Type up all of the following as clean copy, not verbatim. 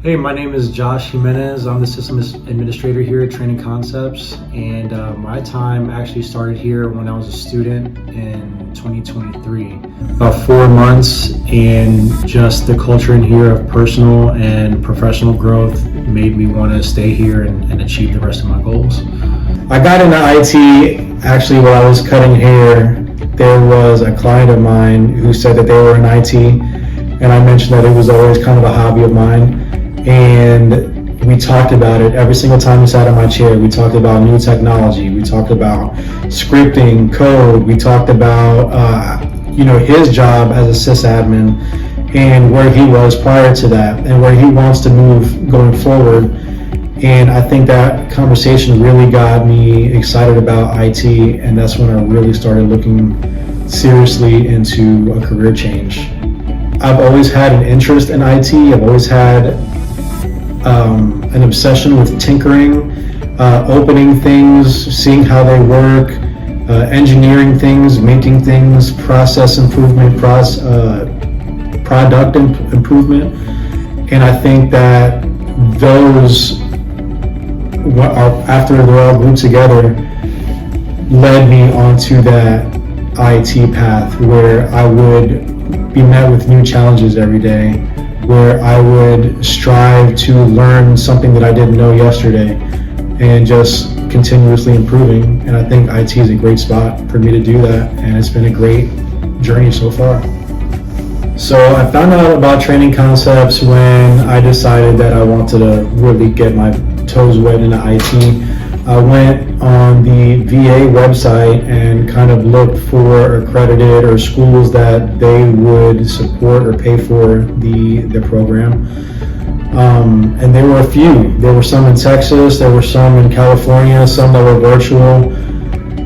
Hey, my name is Josh Jimenez. I'm the systems administrator here at Training Concepts, and my time actually started here when I was a student in 2023. About 4 months, and just the culture in here of personal and professional growth made me want to stay here and achieve the rest of my goals. I got into IT actually while I was cutting hair. There was a client of mine who said that they were in IT, and I mentioned that it was always kind of a hobby of mine. And we talked about it every single time we sat in my chair. We talked about new technology. We talked about scripting, code. We talked about, his job as a sysadmin and where he was prior to that and where he wants to move going forward. And I think that conversation really got me excited about IT, and that's when I really started looking seriously into a career change. I've always had an interest in IT. I've always had an obsession with tinkering, opening things, seeing how they work, engineering things, making things, process improvement, product improvement. And I think that those, after they're all glued together, led me onto that IT path where I would be met with new challenges every day, where I would strive to learn something that I didn't know yesterday and just continuously improving. And I think IT is a great spot for me to do that, and it's been a great journey so far. So I found out about Training Concepts when I decided that I wanted to really get my toes wet into IT. I went on the VA website and kind of looked for accredited or schools that they would support or pay for the program. And there were a few. There were some in Texas, there were some in California, some that were virtual.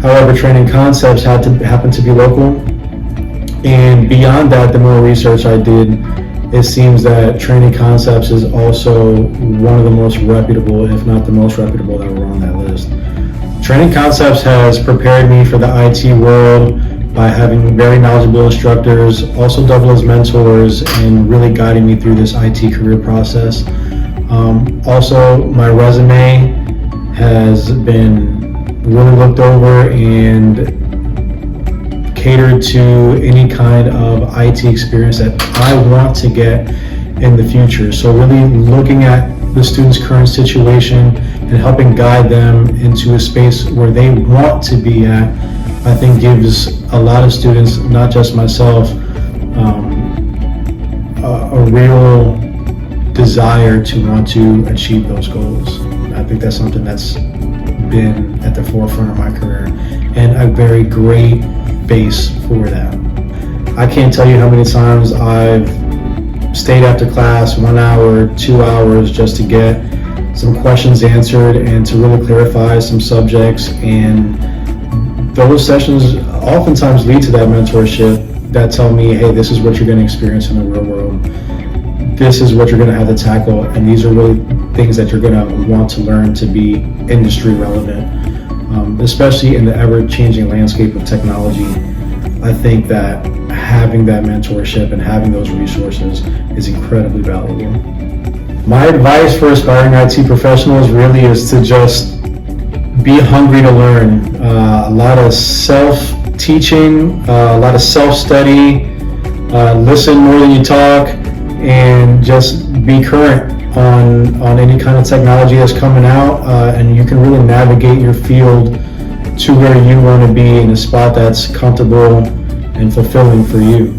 However, Training Concepts happened to be local. And beyond that, the more research I did, it seems that Training Concepts is also one of the most reputable, if not the most reputable, that were on that list. Training Concepts has prepared me for the IT world by having very knowledgeable instructors, also double as mentors, and really guiding me through this IT career process. Also, my resume has been really looked over and catered to any kind of IT experience that I want to get in the future. So really looking at the student's current situation and helping guide them into a space where they want to be at, I think gives a lot of students, not just myself, a real desire to want to achieve those goals. I think that's something that's been at the forefront of my career, and a very great base for that. I can't tell you how many times I've stayed after class 1 hour, 2 hours just to get some questions answered and to really clarify some subjects, and those sessions oftentimes lead to that mentorship that tell me, hey, this is what you're going to experience in the real world. This is what you're going to have to tackle, and these are really things that you're going to want to learn to be industry relevant. Especially in the ever-changing landscape of technology, I think that having that mentorship and having those resources is incredibly valuable. My advice for aspiring IT professionals really is to just be hungry to learn. A lot of self-teaching, a lot of self-study, listen more than you talk, and just be current on any kind of technology that's coming out, and you can really navigate your field to where you want to be in a spot that's comfortable and fulfilling for you.